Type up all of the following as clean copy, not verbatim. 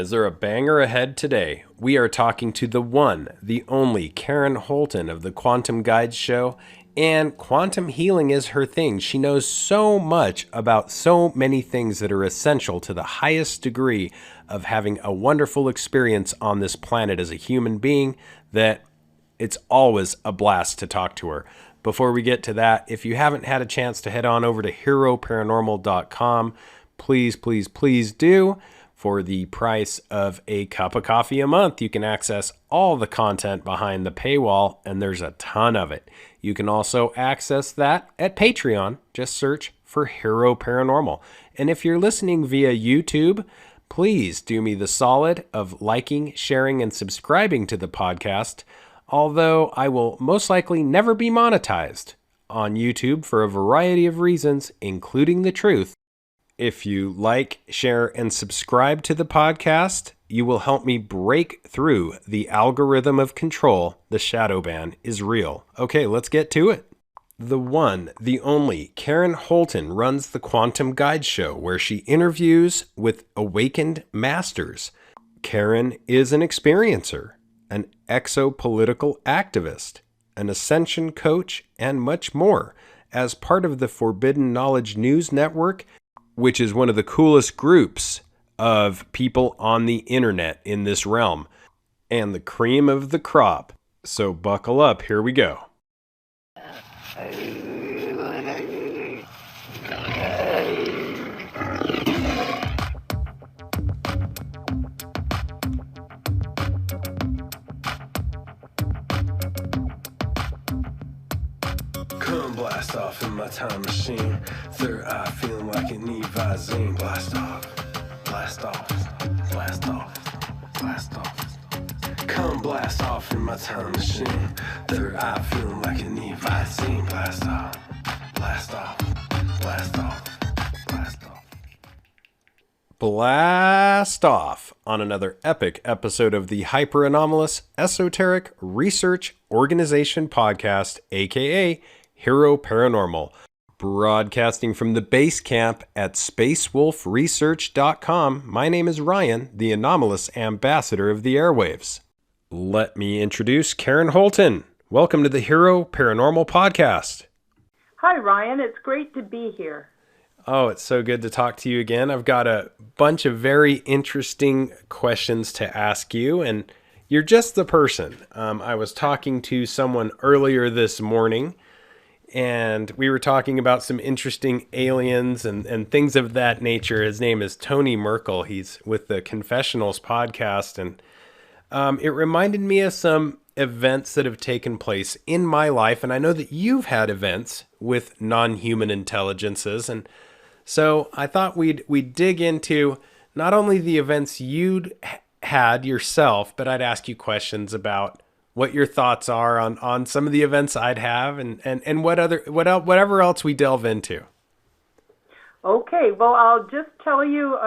is there a banger ahead today? We are talking to the one, the only Karen Holton of the Quantum Guides Show, and quantum healing is her thing. She knows so much about so many things that are essential to the highest degree of having a wonderful experience on this planet as a human being that it's always a blast to talk to her. Before we get to that, if you haven't had a chance to head on over to HEROParanormal.com, please do. For the price of a cup of coffee a month, you can access all the content behind the paywall, and there's a ton of it. You can also access that at Patreon. Just search for Hero Paranormal. And if you're listening via YouTube, please do me the solid of liking, sharing, and subscribing to the podcast, although I will most likely never be monetized on YouTube for a variety of reasons, including the truth. If you like, share, and subscribe to the podcast, you will help me break through the algorithm of control. The shadow ban is real. Okay, let's get to it. The one, the only, Karen Holton runs the Quantum Guide Show, where she interviews with awakened masters. Karen is an experiencer, an exopolitical activist, an ascension coach, and much more. As part of the Forbidden Knowledge News Network, which is one of the coolest groups of people on the internet in this realm, and the cream of the crop. So buckle up, here we go. Come blast off in my time machine. Third eye feeling like an Evazine. Blast off, blast off, blast off, blast off. Come blast off in my time machine. Third eye feeling like an Evazine. Blast off, blast off, blast off, blast off. Blast off on another epic episode of the Hyper Anomalous Esoteric Research Organization podcast, aka Hero Paranormal, broadcasting from the base camp at spacewolfresearch.com. My name is Ryan, the anomalous ambassador of the airwaves. Let me introduce Karen Holton. Welcome to the Hero Paranormal podcast. Hi, Ryan. It's great to be here. Oh, it's so good to talk to you again. I've got a bunch of very interesting questions to ask you, and you're just the person. I was talking to someone earlier this morning, and we were talking about some interesting aliens and things of that nature. His name is Tony Merkel. He's with the Confessionals podcast, and it reminded me of some events that have taken place in my life, and I know that you've had events with non-human intelligences, and so I thought we'd dig into not only the events you'd had yourself, but I'd ask you questions about what your thoughts are on some of the events I'd have and whatever else we delve into. Okay, well, I'll just tell you,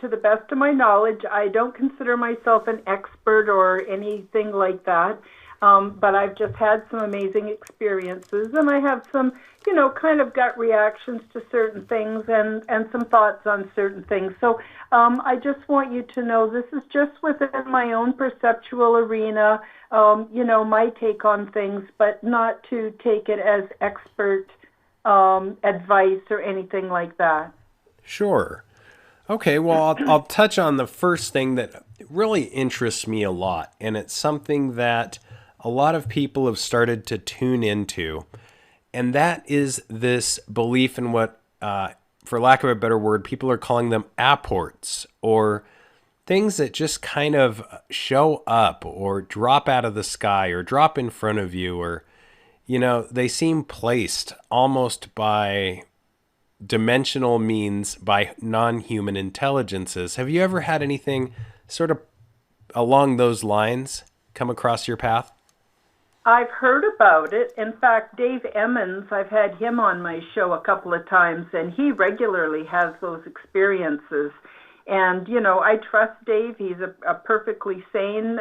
to the best of my knowledge, I don't consider myself an expert or anything like that, but I've just had some amazing experiences, and I have some, kind of gut reactions to certain things and some thoughts on certain things. So I just want you to know this is just within my own perceptual arena, my take on things, but not to take it as expert advice or anything like that. Sure. Okay, well, I'll touch on the first thing that really interests me a lot, and it's something that a lot of people have started to tune into, and that is this belief in what, for lack of a better word, people are calling them apports, or things that just kind of show up or drop out of the sky or drop in front of you, or they seem placed almost by dimensional means by non-human intelligences. Have you ever had anything sort of along those lines come across your path? I've heard about it. In fact, Dave Emmons, I've had him on my show a couple of times, and he regularly has those experiences. And, I trust Dave. He's a perfectly sane,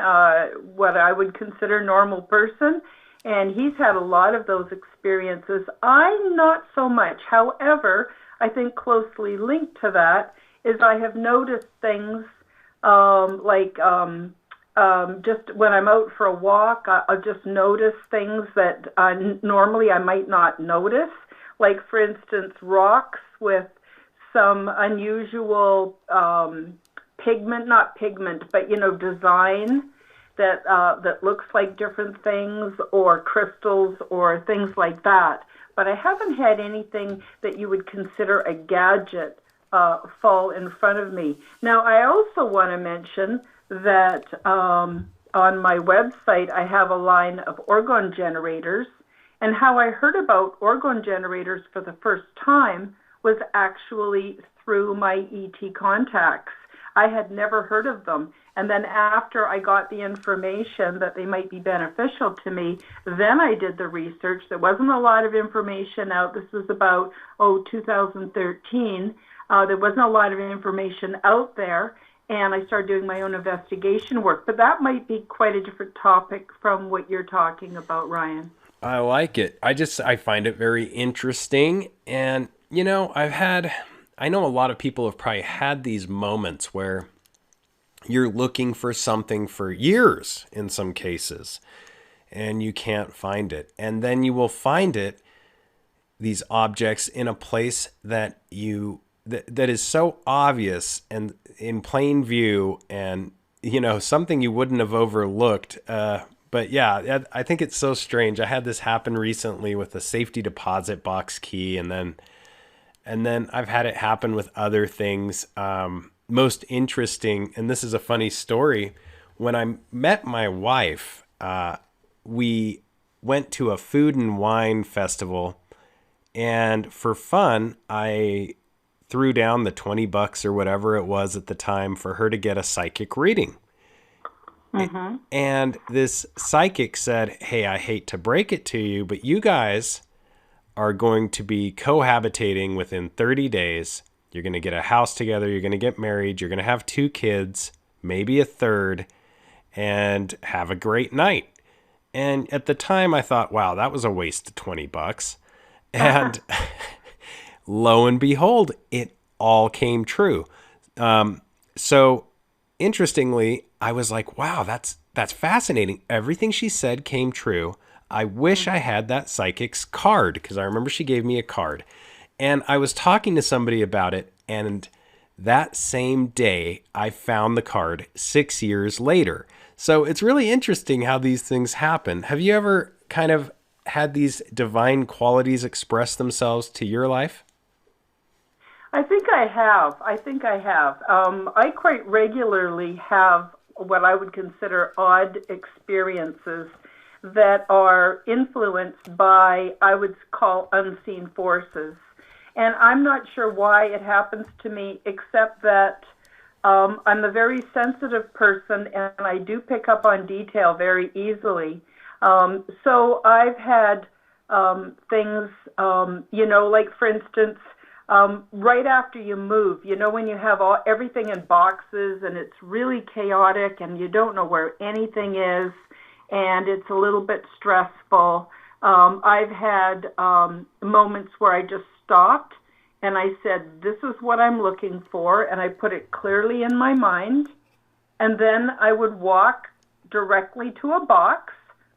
what I would consider normal person. And he's had a lot of those experiences. I'm not so much. However, I think closely linked to that is I have noticed things Just when I'm out for a walk, I'll just notice things that normally I might not notice. Like, for instance, rocks with some unusual pigment, not pigment, but, design that looks like different things, or crystals or things like that. But I haven't had anything that you would consider a gadget fall in front of me. Now, I also want to mention that on my website I have a line of orgone generators, and how I heard about orgone generators for the first time was actually through my ET contacts. I had never heard of them. And then after I got the information that they might be beneficial to me, then I did the research. There wasn't a lot of information out. This was about, 2013. There wasn't a lot of information out there, and I started doing my own investigation work. But that might be quite a different topic from what you're talking about, Ryan. I like it. I find it very interesting. And, I know a lot of people have probably had these moments where you're looking for something for years in some cases, and you can't find it. And then you will find it, these objects, in a place that that is so obvious and in plain view, and, something you wouldn't have overlooked. But yeah, I think it's so strange. I had this happen recently with a safety deposit box key, and then I've had it happen with other things. Most interesting, and this is a funny story, when I met my wife, we went to a food and wine festival, and for fun, I threw down the $20 or whatever it was at the time for her to get a psychic reading. Mm-hmm. And this psychic said, "Hey, I hate to break it to you, but you guys are going to be cohabitating within 30 days. You're going to get a house together. You're going to get married. You're going to have 2 kids, maybe a third, and have a great night." And at the time I thought, wow, that was a waste of $20. And lo and behold, it all came true. So interestingly, I was like, wow, that's fascinating. Everything she said came true. I wish I had that psychic's card, because I remember she gave me a card. And I was talking to somebody about it, and that same day I found the card 6 years later. So it's really interesting how these things happen. Have you ever kind of had these divine qualities express themselves to your life? I think I have. I quite regularly have what I would consider odd experiences that are influenced by, I would call, unseen forces. And I'm not sure why it happens to me, except that I'm a very sensitive person, and I do pick up on detail very easily. So I've had things, like, for instance, right after you move, when you have everything in boxes and it's really chaotic and you don't know where anything is, and it's a little bit stressful. I've had moments where I just stopped and I said, "This is what I'm looking for," and I put it clearly in my mind. And then I would walk directly to a box,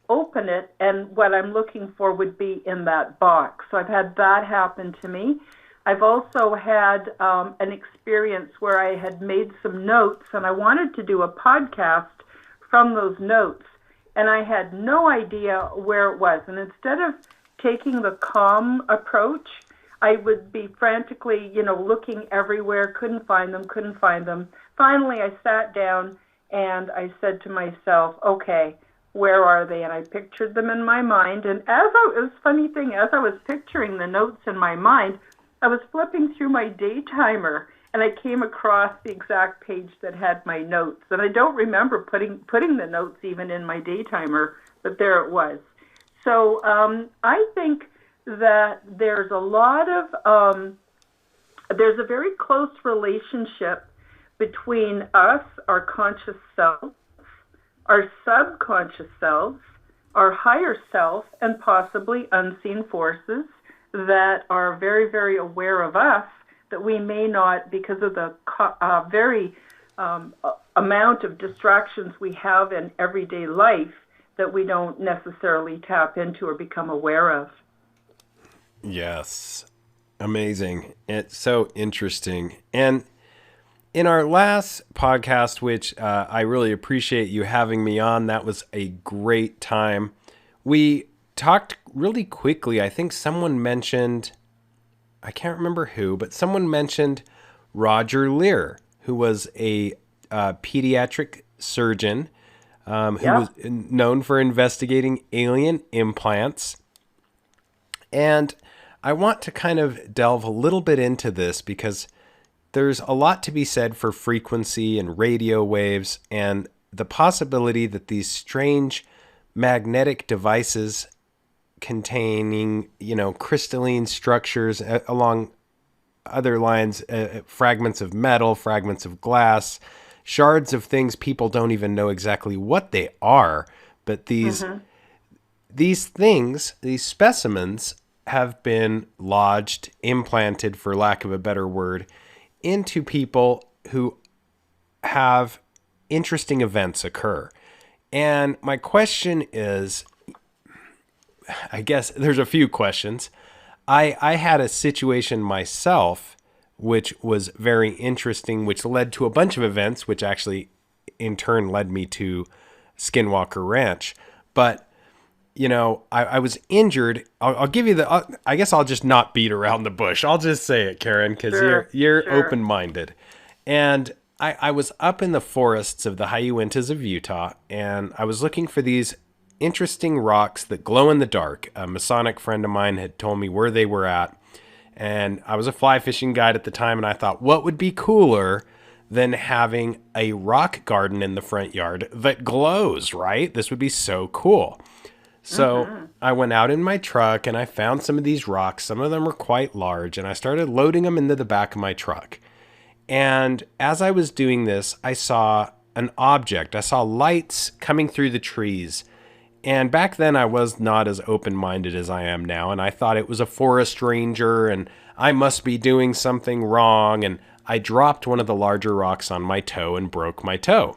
open it, and what I'm looking for would be in that box. So I've had that happen to me. I've also had an experience where I had made some notes, and I wanted to do a podcast from those notes, and I had no idea where it was. And instead of taking the calm approach, I would be frantically, looking everywhere, couldn't find them. Finally, I sat down and I said to myself, okay, where are they? And I pictured them in my mind. And as I was picturing the notes in my mind, I was flipping through my daytimer, and I came across the exact page that had my notes. And I don't remember putting the notes even in my daytimer, but there it was. So I think that there's a very close relationship between us, our conscious self, our subconscious selves, our higher self, and possibly unseen forces that are very, very aware of us, that we may not, because of the very amount of distractions we have in everyday life that we don't necessarily tap into or become aware of. Yes. Amazing. It's so interesting. And in our last podcast, which I really appreciate you having me on, that was a great time. We talked really quickly. I think someone mentioned, I can't remember who, but someone mentioned Roger Lear, who was a pediatric surgeon who was known for investigating alien implants. And I want to kind of delve a little bit into this because there's a lot to be said for frequency and radio waves and the possibility that these strange magnetic devices containing, crystalline structures along other lines, fragments of metal, fragments of glass, shards of things people don't even know exactly what they are, but these things, these specimens have been lodged, implanted, for lack of a better word, into people who have interesting events occur. And my question is, I guess there's a few questions. I had a situation myself which was very interesting, which led to a bunch of events, which actually in turn led me to Skinwalker Ranch. But I was injured. I'll give you I guess I'll just not beat around the bush. I'll just say it, Karen, because you're open-minded. And I was up in the forests of the high Uintas of Utah, and I was looking for these interesting rocks that glow in the dark. A Masonic friend of mine had told me where they were at. And I was a fly fishing guide at the time, and I thought, what would be cooler than having a rock garden in the front yard that glows, right? This would be so cool. So I went out in my truck and I found some of these rocks. Some of them were quite large, and I started loading them into the back of my truck. And as I was doing this, I saw an object. I saw lights coming through the trees. And back then I was not as open-minded as I am now. And I thought it was a forest ranger and I must be doing something wrong. And I dropped one of the larger rocks on my toe and broke my toe.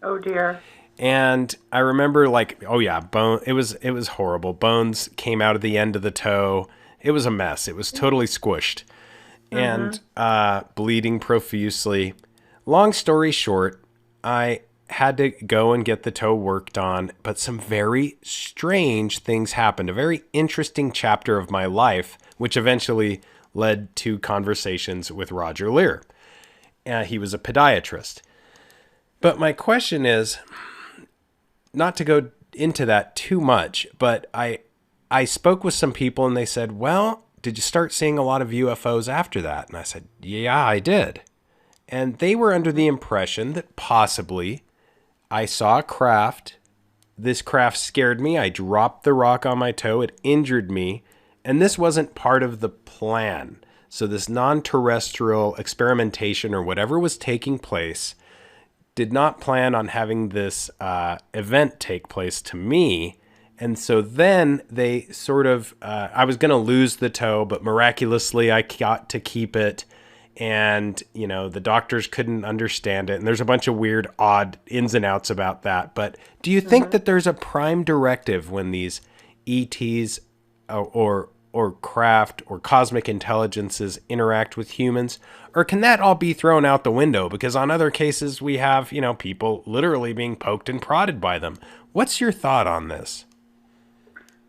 Oh dear. And I remember it was horrible. Bones came out of the end of the toe. It was a mess. It was totally squished and bleeding profusely. Long story short, I had to go and get the toe worked on, but some very strange things happened. A very interesting chapter of my life, which eventually led to conversations with Roger Lear. He was a podiatrist. But my question is, not to go into that too much, but I spoke with some people and they said, well, did you start seeing a lot of UFOs after that? And I said, yeah, I did. And they were under the impression that possibly I saw a craft. This craft scared me. I dropped the rock on my toe. It injured me. And this wasn't part of the plan. So this non-terrestrial experimentation or whatever was taking place did not plan on having this event take place to me. And so then they sort of, I was going to lose the toe, but miraculously I got to keep it. And, the doctors couldn't understand it. And there's a bunch of weird, odd ins and outs about that. But do you think that there's a prime directive when these ETs or craft or cosmic intelligences interact with humans? Or can that all be thrown out the window? Because on other cases, we have, people literally being poked and prodded by them. What's your thought on this?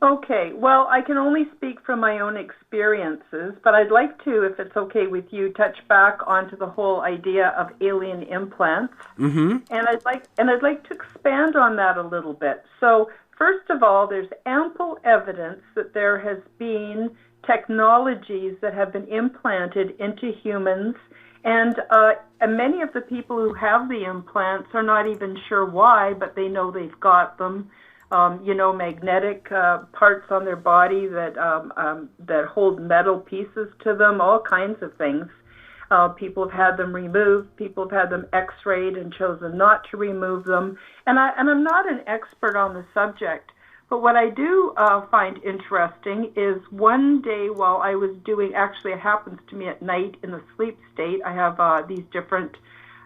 Okay, well, I can only speak from my own experiences, but I'd like to, if it's okay with you, touch back onto the whole idea of alien implants. And I'd like to expand on that a little bit. So, first of all, there's ample evidence that there has been technologies that have been implanted into humans, and many of the people who have the implants are not even sure why, but they know they've got them. Magnetic parts on their body that hold metal pieces to them, all kinds of things. People have had them removed. People have had them x-rayed and chosen not to remove them. And I'm not an expert on the subject, but what I do find interesting is one day while I was doing, actually it happens to me at night in the sleep state, I have these different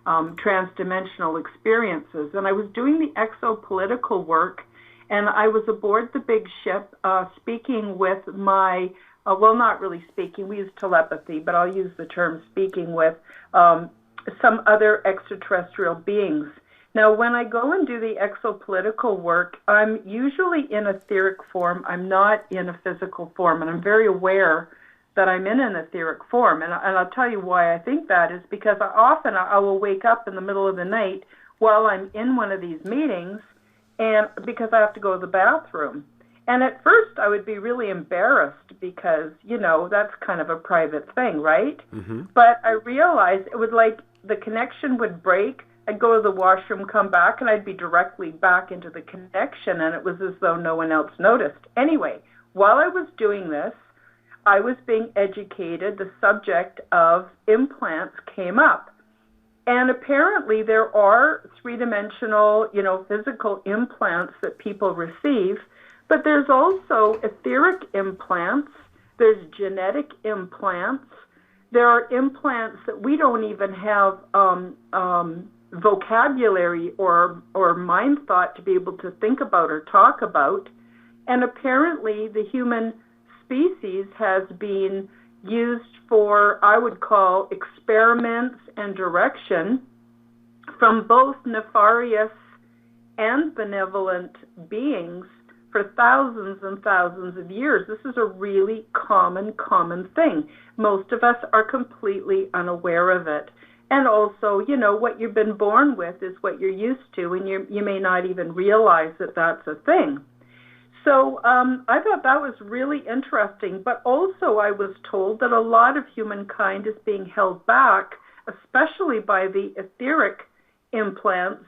transdimensional experiences. And I was doing the exopolitical work, and I was aboard the big ship speaking with my, well, not really speaking, we use telepathy, but I'll use the term speaking with some other extraterrestrial beings. Now, when I go and do the exopolitical work, I'm usually in etheric form. I'm not in a physical form, and I'm very aware that I'm in an etheric form. And I'll tell you why I think that is because often I will wake up in the middle of the night while I'm in one of these meetings, and because I have to go to the bathroom. And at first I would be really embarrassed because, you know, that's kind of a private thing, right? Mm-hmm. But I realized it would like the connection would break. I'd go to the washroom, come back, and I'd be directly back into the connection, and it was as though no one else noticed. Anyway, while I was doing this, I was being educated. The subject of implants came up. And apparently there are three-dimensional, you know, physical implants that people receive, but there's also etheric implants, there's genetic implants, there are implants that we don't even have vocabulary or mind thought to be able to think about or talk about. And apparently the human species has been used for, I would call, experiments and direction from both nefarious and benevolent beings for thousands and thousands of years. This is a really common thing. Most of us are completely unaware of it. And also, you know, what you've been born with is what you're used to, and you may not even realize that that's a thing. So I thought that was really interesting, but also I was told that a lot of humankind is being held back, especially by the etheric implants,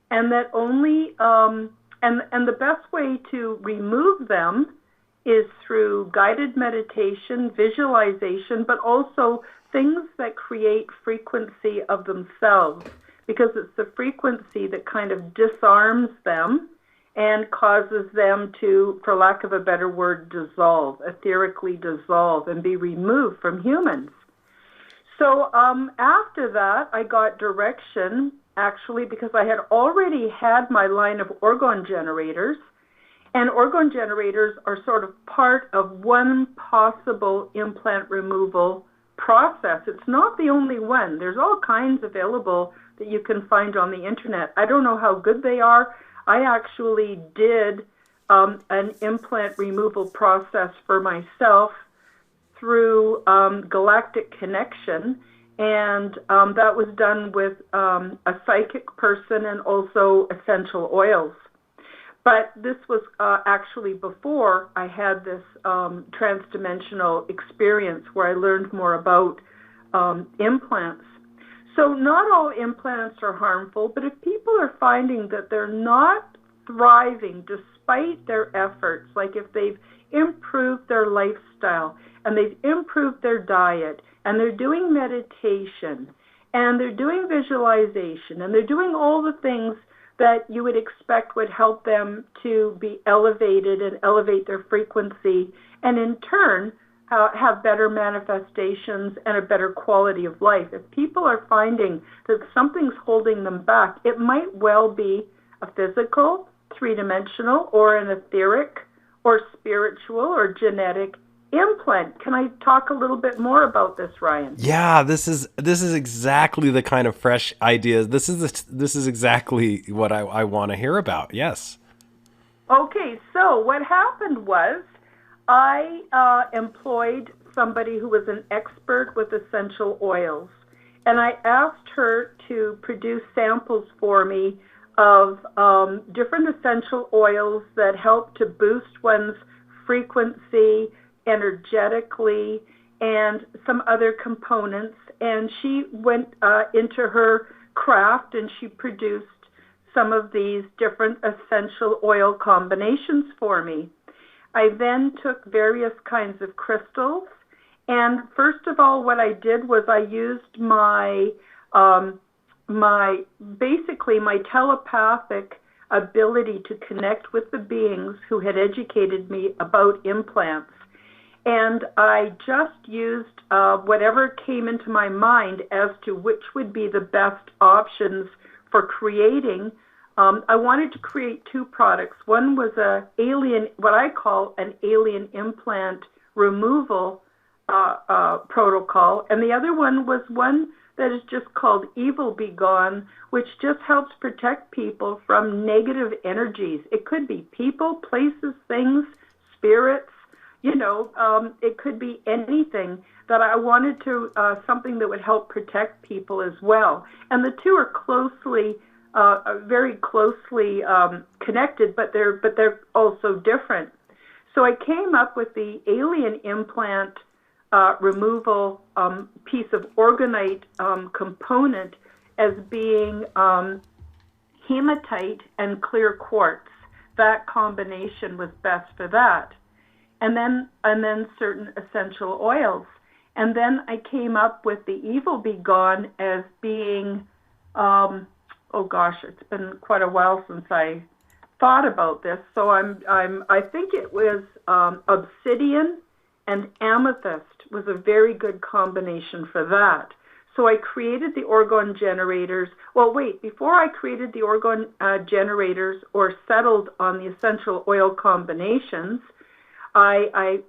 and that only, and the best way to remove them is through guided meditation, visualization, but also things that create frequency of themselves, because it's the frequency that kind of disarms them and causes them to, for lack of a better word, dissolve, etherically dissolve, and be removed from humans. So after that, I got direction, actually, because I had already had my line of orgone generators, and orgone generators are sort of part of one possible implant removal process. It's not the only one. There's all kinds available that you can find on the internet. I don't know how good they are. I actually did an implant removal process for myself through Galactic Connection, and that was done with a psychic person and also essential oils. But this was actually before I had this transdimensional experience where I learned more about implants. So not all implants are harmful, but if people are finding that they're not thriving despite their efforts, like if they've improved their lifestyle and they've improved their diet and they're doing meditation and they're doing visualization and they're doing all the things that you would expect would help them to be elevated and elevate their frequency, and in turn have better manifestations and a better quality of life. If people are finding that something's holding them back, it might well be a physical, three-dimensional, or an etheric, or spiritual, or genetic implant. Can I talk a little bit more about this, Ryan? Yeah, this is exactly the kind of fresh ideas. This is exactly what I want to hear about. Yes. Okay, so what happened was I employed somebody who was an expert with essential oils, and I asked her to produce samples for me of different essential oils that help to boost one's frequency energetically and some other components. And she went into her craft and she produced some of these different essential oil combinations for me. I then took various kinds of crystals, and first of all, what I did was I used my telepathic ability to connect with the beings who had educated me about implants. And I just used whatever came into my mind as to which would be the best options for creating. I wanted to create two products. One was what I call an alien implant removal protocol, and the other one was one that is just called Evil Be Gone, which just helps protect people from negative energies. It could be people, places, things, spirits. It could be anything that I wanted to, something that would help protect people as well. And the two are very closely connected, but they're also different. So I came up with the alien implant removal piece of orgonite component as being hematite and clear quartz. That combination was best for that. And then certain essential oils. And then I came up with the Evil Be Gone as being, it's been quite a while since I thought about this. So I think it was obsidian and amethyst was a very good combination for that. So I created the orgone generators. Well, wait, before I created the orgone generators or settled on the essential oil combinations, I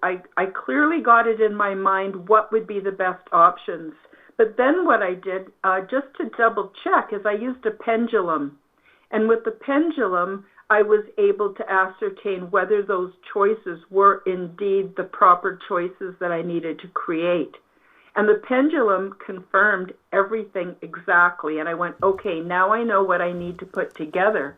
clearly got it in my mind what would be the best options. But then what I did, just to double check, is I used a pendulum. And with the pendulum, I was able to ascertain whether those choices were indeed the proper choices that I needed to create. And the pendulum confirmed everything exactly. And I went, okay, now I know what I need to put together.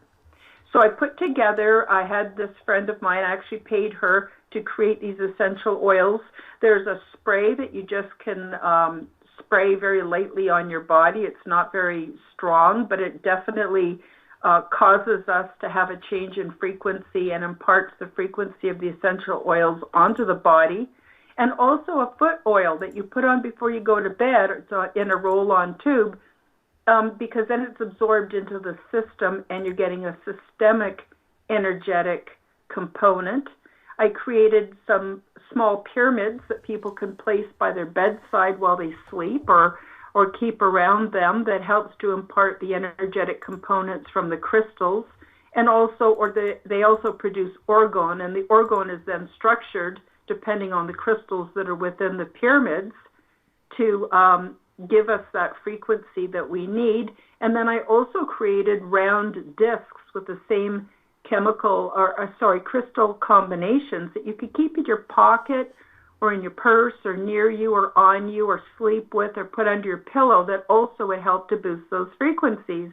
So I put together, I had this friend of mine, I actually paid her to create these essential oils. There's a spray that you just can spray very lightly on your body. It's not very strong, but it definitely causes us to have a change in frequency and imparts the frequency of the essential oils onto the body. And also a foot oil that you put on before you go to bed. It's in a roll-on tube, because then it's absorbed into the system and you're getting a systemic energetic component. I created some small pyramids that people can place by their bedside while they sleep or keep around them that helps to impart the energetic components from the crystals. And also, they also produce orgone, and the orgone is then structured depending on the crystals that are within the pyramids to give us that frequency that we need. And then I also created round discs with the same crystal combinations that you could keep in your pocket or in your purse or near you or on you or sleep with or put under your pillow that also would help to boost those frequencies.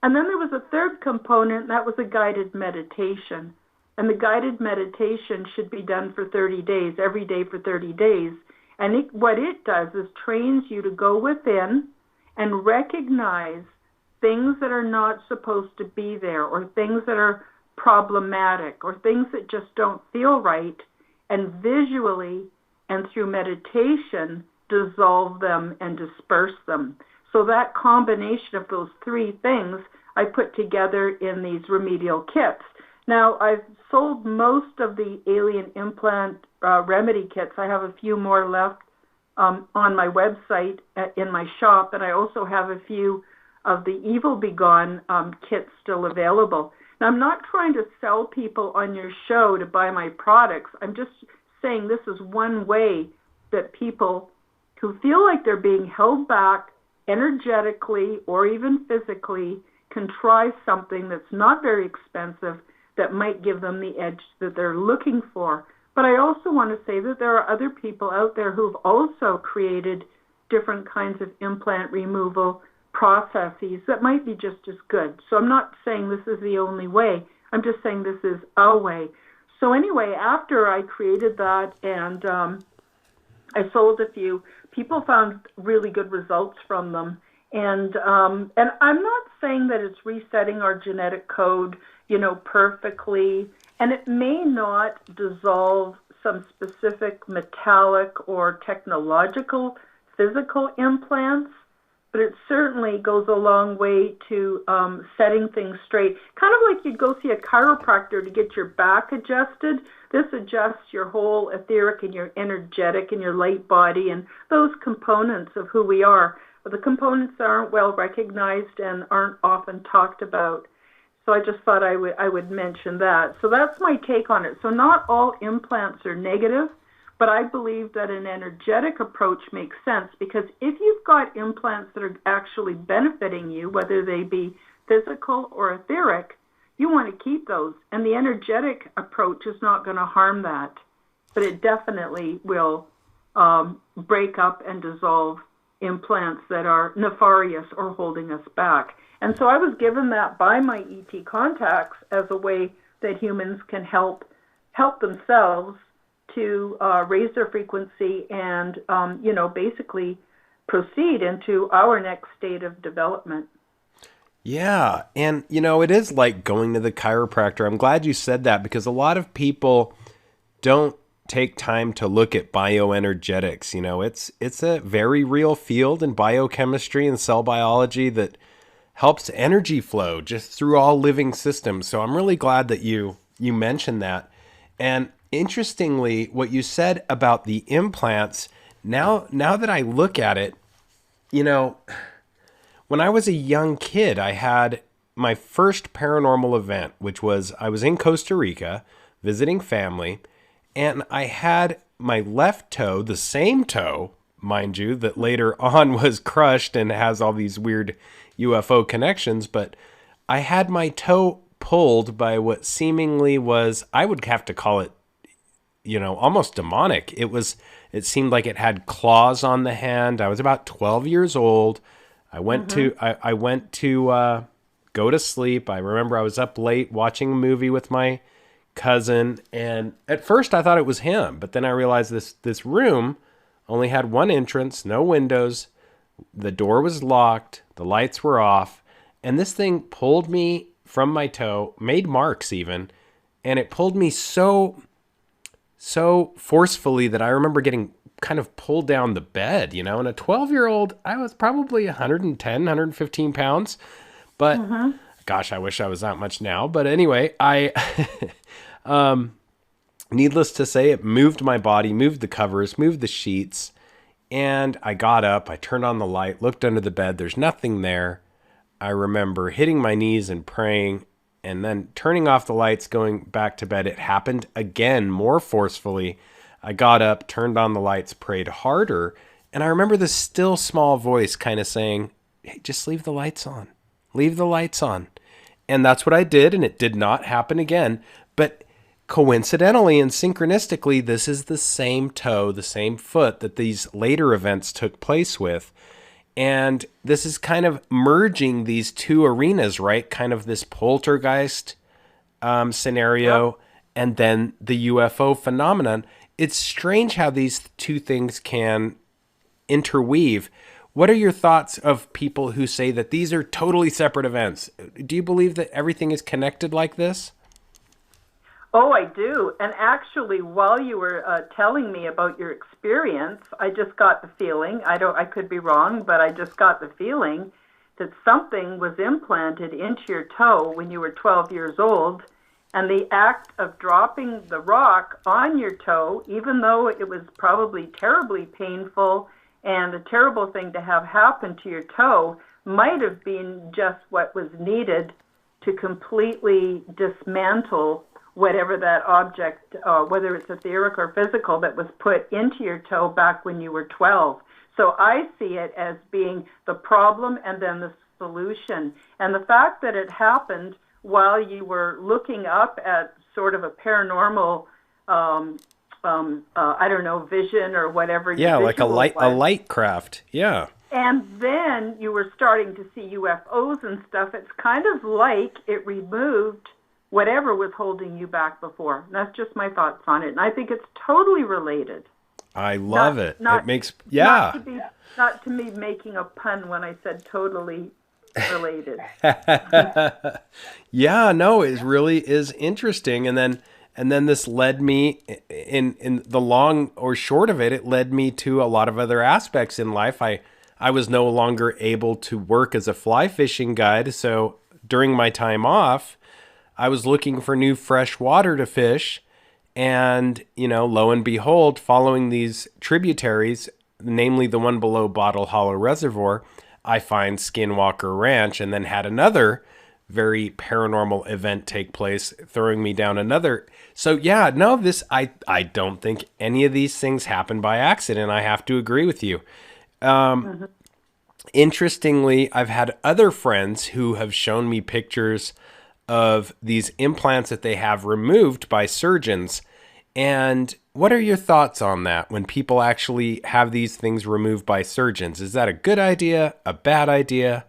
And then there was a third component, and that was a guided meditation. And the guided meditation should be done for 30 days, every day for 30 days. And what it does is trains you to go within and recognize things that are not supposed to be there, or things that are problematic, or things that just don't feel right, and visually and through meditation dissolve them and disperse them. So that combination of those three things I put together in these remedial kits. Now, I've sold most of the alien implant remedy kits. I have a few more left on my website in my shop, and I also have a few of the Evil Be Gone kits still available. Now, I'm not trying to sell people on your show to buy my products. I'm just saying this is one way that people who feel like they're being held back energetically or even physically can try something that's not very expensive that might give them the edge that they're looking for. But I also want to say that there are other people out there who've also created different kinds of implant removal processes that might be just as good. So I'm not saying this is the only way. I'm just saying this is a way. So anyway, after I created that and I sold a few, people found really good results from them. And I'm not saying that it's resetting our genetic code, perfectly, and it may not dissolve some specific metallic or technological physical implants, but it certainly goes a long way to setting things straight. Kind of like you'd go see a chiropractor to get your back adjusted. This adjusts your whole etheric and your energetic and your light body and those components of who we are. But the components aren't well recognized and aren't often talked about. So I just thought I would mention that. So that's my take on it. So not all implants are negative, but I believe that an energetic approach makes sense, because if you've got implants that are actually benefiting you, whether they be physical or etheric, you want to keep those. And the energetic approach is not going to harm that, but it definitely will break up and dissolve implants that are nefarious or holding us back. And so I was given that by my ET contacts as a way that humans can help themselves to raise their frequency and, basically proceed into our next state of development. Yeah. And, it is like going to the chiropractor. I'm glad you said that, because a lot of people don't take time to look at bioenergetics. It's a very real field in biochemistry and cell biology that helps energy flow just through all living systems. So I'm really glad that you mentioned that. And interestingly, what you said about the implants, now that I look at it, when I was a young kid, I had my first paranormal event, which was I was in Costa Rica visiting family, and I had my left toe, the same toe, mind you, that later on was crushed and has all these weird UFO connections, but I had my toe pulled by what seemingly was, I would have to call it, almost demonic. It seemed like it had claws on the hand. I was about 12 years old. I went to go to sleep. I remember I was up late watching a movie with my cousin, and at first I thought it was him, but then I realized this room only had one entrance, no windows. The door was locked, the lights were off, and this thing pulled me from my toe, made marks even, and it pulled me so forcefully that I remember getting kind of pulled down the bed, and a 12-year-old, I was probably 110, 115 pounds, but gosh, I wish I was that much now. But anyway, I, needless to say, it moved my body, moved the covers, moved the sheets, and I got up, I turned on the light, looked under the bed, there's nothing there. I remember hitting my knees and praying, and then turning off the lights, going back to bed. It happened again, more forcefully. I got up, turned on the lights, prayed harder, and I remember this still small voice kind of saying, hey, just leave the lights on. Leave the lights on. And that's what I did, and it did not happen again. But coincidentally and synchronistically, this is the same toe, the same foot that these later events took place with. And this is kind of merging these two arenas, right? Kind of this poltergeist scenario and then the UFO phenomenon. It's strange how these two things can interweave. What are your thoughts of people who say that these are totally separate events? Do you believe that everything is connected like this? Oh, I do. And actually, while you were telling me about your experience, I just got the feeling, I could be wrong, but I just got the feeling that something was implanted into your toe when you were 12 years old. And the act of dropping the rock on your toe, even though it was probably terribly painful and a terrible thing to have happen to your toe, might have been just what was needed to completely dismantle whatever that object, whether it's etheric or physical, that was put into your toe back when you were 12. So I see it as being the problem and then the solution. And the fact that it happened while you were looking up at sort of a paranormal, vision or whatever. Yeah, like a light craft. Yeah. And then you were starting to see UFOs and stuff. It's kind of like it removed whatever was holding you back before. And that's just my thoughts on it. And I think it's totally related. I love it. It makes, Not to me making a pun when I said totally related. Yeah, no, it really is interesting. And then this led me in the long or short of it, it led me to a lot of other aspects in life. I was no longer able to work as a fly fishing guide. So during my time off, I was looking for new fresh water to fish. And, lo and behold, following these tributaries, namely the one below Bottle Hollow Reservoir, I find Skinwalker Ranch, and then had another very paranormal event take place, throwing me down another. So yeah, no, I don't think any of these things happen by accident. I have to agree with you. Interestingly, I've had other friends who have shown me pictures of these implants that they have removed by surgeons. And what are your thoughts on that when people actually have these things removed by surgeons? Is that a good idea, a bad idea?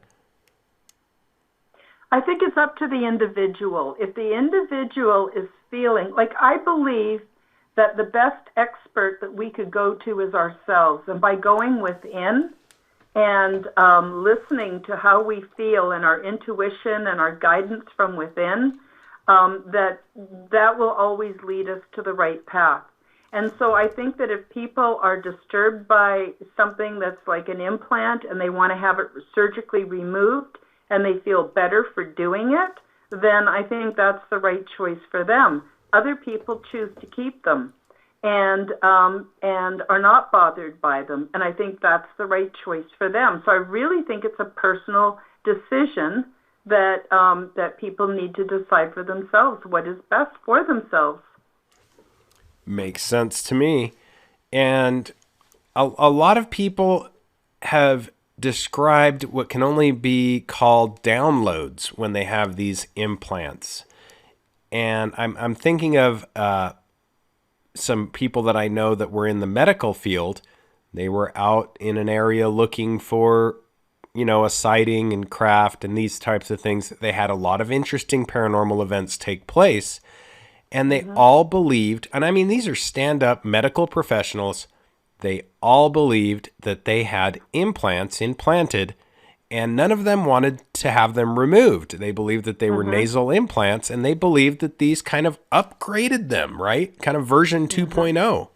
I think it's up to the individual. If the individual is feeling, like I believe that the best expert that we could go to is ourselves. And by going within and listening to how we feel and our intuition and our guidance from within, that will always lead us to the right path. And so I think that if people are disturbed by something that's like an implant and they want to have it surgically removed and they feel better for doing it, then I think that's the right choice for them. Other people choose to keep them and are not bothered by them, and I think that's the right choice for them. So I really think it's a personal decision that people need to decide for themselves what is best for themselves. Makes sense to me. And a lot of people have described what can only be called downloads when they have these implants. And I'm thinking of some people that I know that were in the medical field. They were out in an area looking for, a sighting and craft and these types of things. They had a lot of interesting paranormal events take place. And they all believed, and I mean, these are stand-up medical professionals, they all believed that they had implants implanted, and none of them wanted to have them removed. They believed that they were nasal implants, and they believed that these kind of upgraded them, right? Kind of version 2.0.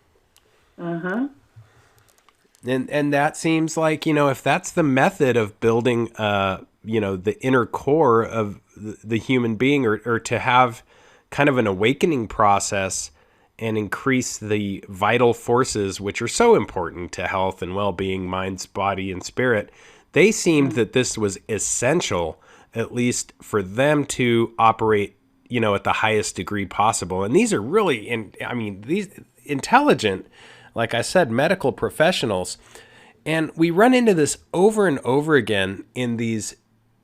And that seems like, if that's the method of building, the inner core of the human being, or to have kind of an awakening process and increase the vital forces, which are so important to health and well-being, minds, body, and spirit, they seemed that this was essential, at least for them to operate, at the highest degree possible. And these are really, these intelligent, like I said, medical professionals. And we run into this over and over again in these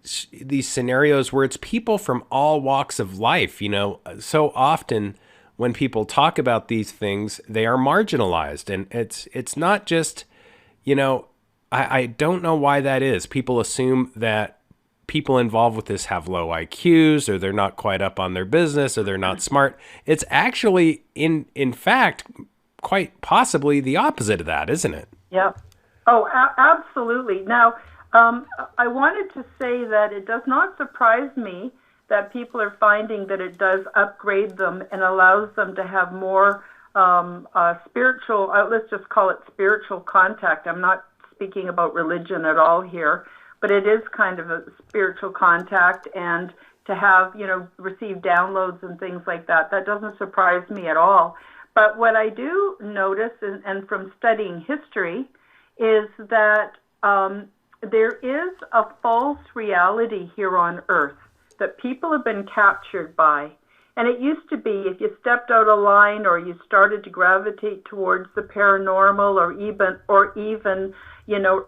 scenarios where it's people from all walks of life. So often when people talk about these things, they are marginalized, and it's not just, I don't know why that is. People assume that people involved with this have low IQs, or they're not quite up on their business, or they're not smart. It's actually in fact quite possibly the opposite of that, isn't it? Yep. Oh, absolutely. Now, I wanted to say that it does not surprise me that people are finding that it does upgrade them and allows them to have more spiritual, let's just call it spiritual contact. I'm not speaking about religion at all here, but it is kind of a spiritual contact, and to have, receive downloads and things like that, that doesn't surprise me at all. But what I do notice, and from studying history, is that there is a false reality here on Earth that people have been captured by. And it used to be if you stepped out of line or you started to gravitate towards the paranormal or even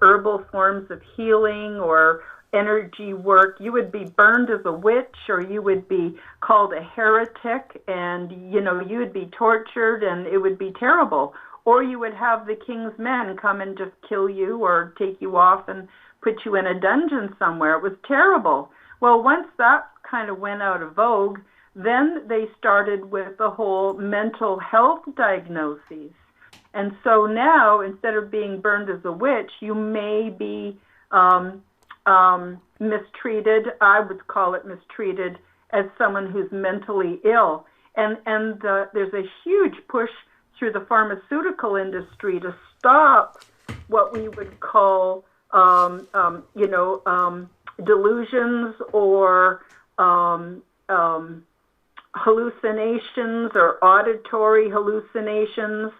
herbal forms of healing or energy work, you would be burned as a witch, or you would be called a heretic, and you would be tortured, and it would be terrible. Or you would have the king's men come and just kill you or take you off and put you in a dungeon somewhere. It was terrible. Well, once that kind of went out of vogue, then they started with the whole mental health diagnoses. And so now, instead of being burned as a witch, you may be mistreated. I would call it mistreated as someone who's mentally ill. And there's a huge push through the pharmaceutical industry to stop what we would call delusions or hallucinations or auditory hallucinations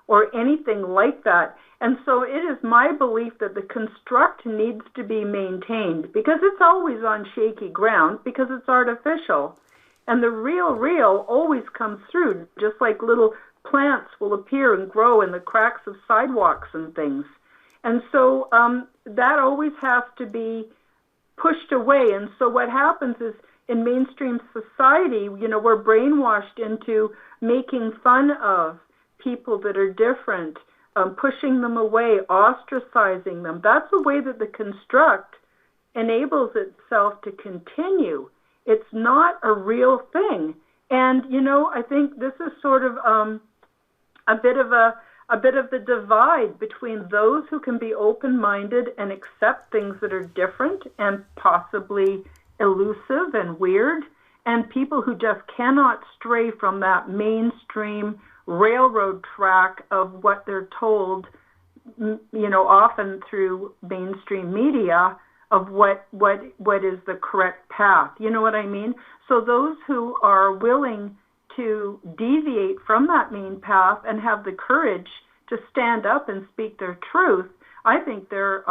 or anything like that. And so it is my belief that the construct needs to be maintained because it's always on shaky ground because it's artificial. And the real always comes through, just like little plants will appear and grow in the cracks of sidewalks and things. And so that always has to be pushed away. And so what happens is in mainstream society, we're brainwashed into making fun of people that are different, pushing them away, ostracizing them. That's the way that the construct enables itself to continue. It's not a real thing. And, I think this is sort of a bit of the divide between those who can be open-minded and accept things that are different and possibly elusive and weird, and people who just cannot stray from that mainstream railroad track of what they're told, often through mainstream media, of what is the correct path. You know what I mean? So those who are willing to deviate from that main path and have the courage to stand up and speak their truth, I think they're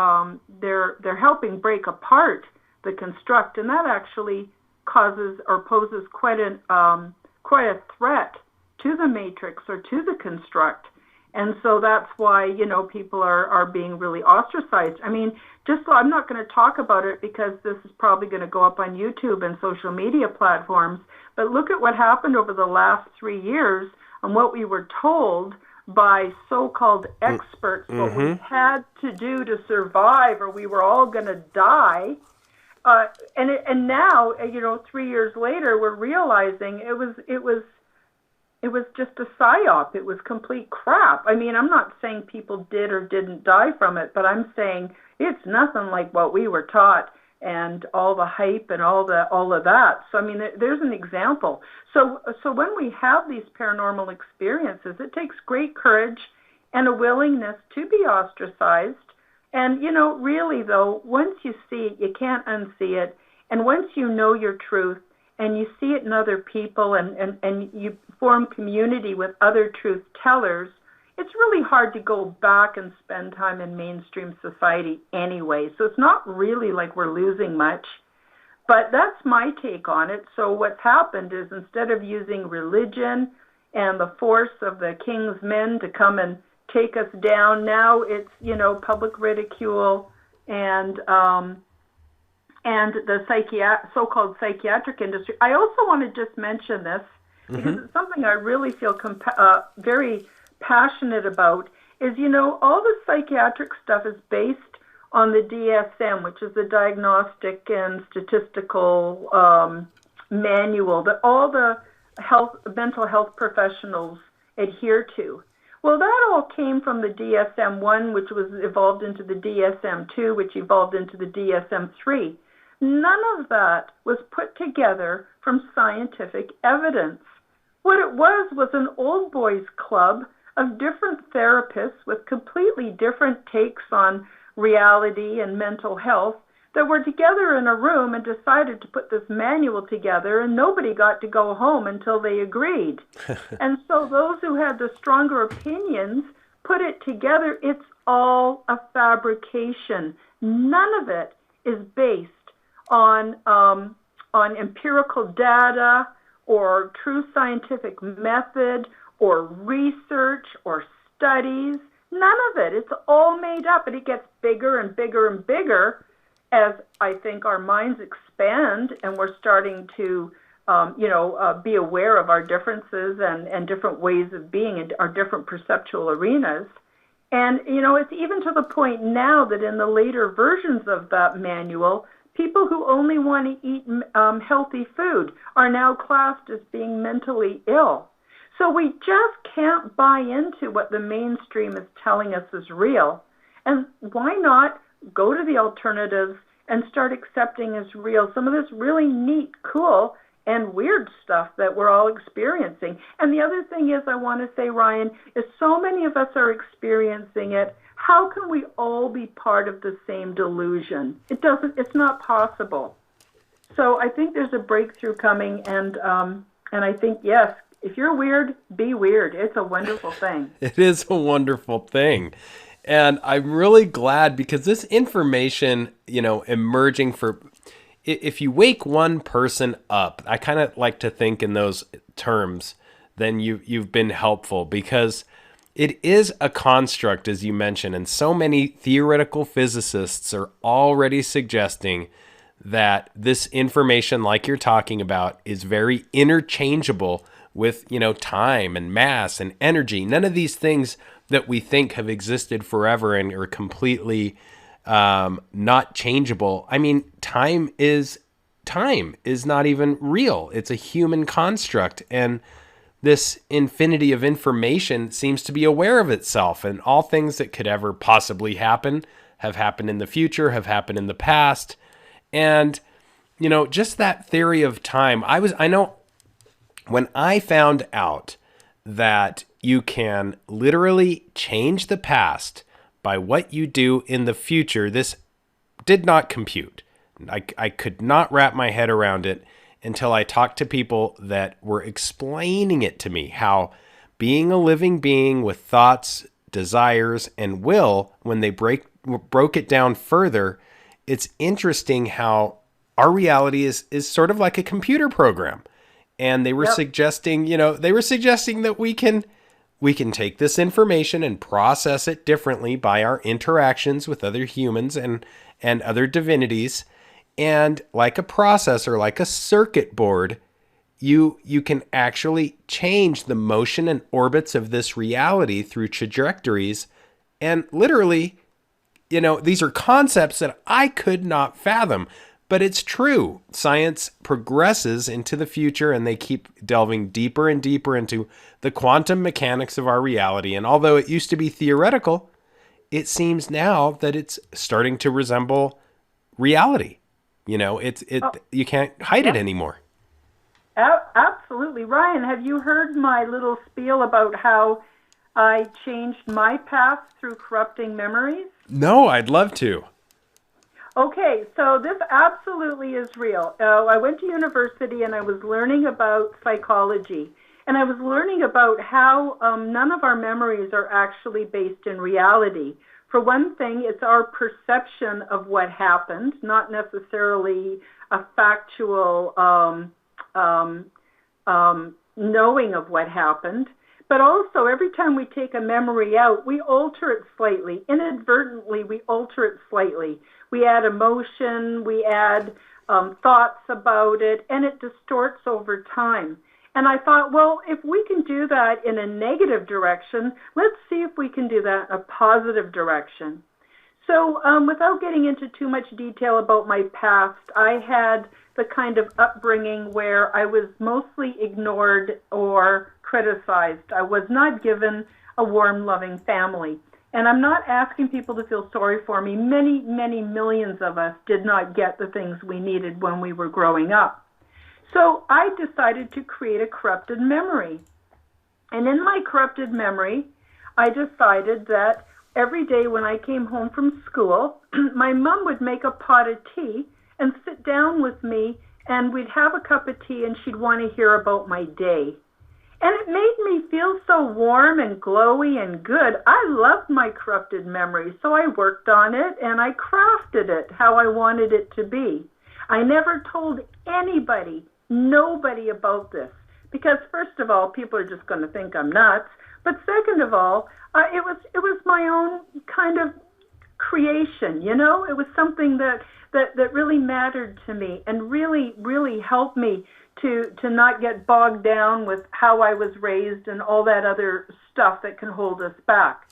helping break apart the construct, and that actually causes or poses quite a threat to the matrix or to the construct. And so that's why, people are being really ostracized. I mean, just so I'm not going to talk about it because this is probably going to go up on YouTube and social media platforms, but look at what happened over the last 3 years and what we were told by so-called experts, what we had to do to survive or we were all going to die. And now, 3 years later, we're realizing it was just a psyop. It was complete crap. I mean, I'm not saying people did or didn't die from it, but I'm saying it's nothing like what we were taught and all the hype and all of that. So, I mean, there's an example. So when we have these paranormal experiences, it takes great courage and a willingness to be ostracized. And, really, though, once you see it, you can't unsee it. And once you know your truth and you see it in other people and you form community with other truth tellers, it's really hard to go back and spend time in mainstream society anyway. So it's not really like we're losing much. But that's my take on it. So what's happened is instead of using religion and the force of the king's men to come and take us down, now it's, public ridicule and the so-called psychiatric industry. I also want to just mention this because it's something I really feel very passionate about, is, all the psychiatric stuff is based on the DSM, which is the Diagnostic and Statistical Manual that all the mental health professionals adhere to. Well, that all came from the DSM-1, which was evolved into the DSM-2, which evolved into the DSM-3. None of that was put together from scientific evidence. What it was an old boys club of different therapists with completely different takes on reality and mental health that were together in a room and decided to put this manual together, and nobody got to go home until they agreed. And so those who had the stronger opinions put it together. It's all a fabrication. None of it is based on empirical data or true scientific method or research or studies. None of it. It's all made up, and it gets bigger and bigger and bigger as I think our minds expand and we're starting to, be aware of our differences and different ways of being in our different perceptual arenas. And, it's even to the point now that in the later versions of that manual, people who only want to eat healthy food are now classed as being mentally ill. So we just can't buy into what the mainstream is telling us is real. And why not go to the alternatives and start accepting as real some of this really neat, cool and weird stuff that we're all experiencing. And the other thing is, I want to say, Ryan, is so many of us are experiencing it. How can we all be part of the same delusion? It's not possible. So I think there's a breakthrough coming, and I think, yes, if you're weird, be weird. It's a wonderful thing. It is a wonderful thing. And I'm really glad because this information, emerging if you wake one person up, I kind of like to think in those terms, then you've been helpful, because it is a construct, as you mentioned, and so many theoretical physicists are already suggesting that this information, like you're talking about, is very interchangeable with, time and mass and energy. None of these things that we think have existed forever and are completely not changeable. I mean, time is not even real. It's a human construct. And this infinity of information seems to be aware of itself, and all things that could ever possibly happen have happened in the future, have happened in the past. And, just that theory of time, I know when I found out that you can literally change the past by what you do in the future, this did not compute. I could not wrap my head around it until I talked to people that were explaining it to me, how being a living being with thoughts, desires, and will, when they broke it down further, it's interesting how our reality is sort of like a computer program. And they were suggesting, that we can take this information and process it differently by our interactions with other humans and other divinities. And like a processor, like a circuit board, you can actually change the motion and orbits of this reality through trajectories. And literally, these are concepts that I could not fathom. But it's true. Science progresses into the future, and they keep delving deeper and deeper into the quantum mechanics of our reality. And although it used to be theoretical, it seems now that it's starting to resemble reality. You can't hide it anymore. Absolutely. Ryan, have you heard my little spiel about how I changed my path through corrupting memories? No, I'd love to. Okay, so this absolutely is real. I went to university and I was learning about psychology. And I was learning about how none of our memories are actually based in reality. For one thing, it's our perception of what happened, not necessarily a factual knowing of what happened. But also, every time we take a memory out, we alter it slightly. Inadvertently, we alter it slightly. We add emotion, we add thoughts about it, and it distorts over time. And I thought, well, if we can do that in a negative direction, let's see if we can do that in a positive direction. So without getting into too much detail about my past, I had the kind of upbringing where I was mostly ignored or criticized. I was not given a warm, loving family. And I'm not asking people to feel sorry for me. Many, many millions of us did not get the things we needed when we were growing up. So I decided to create a corrupted memory. And in my corrupted memory, I decided that every day when I came home from school, my mom would make a pot of tea and sit down with me, and we'd have a cup of tea, and she'd want to hear about my day. And it made me feel so warm and glowy and good. I loved my corrupted memory, so I worked on it, and I crafted it how I wanted it to be. I never told anybody, nobody about this, because first of all, people are just going to think I'm nuts. But second of all, it was my own kind of creation, It was something that really mattered to me and really, really helped me to not get bogged down with how I was raised and all that other stuff that can hold us back.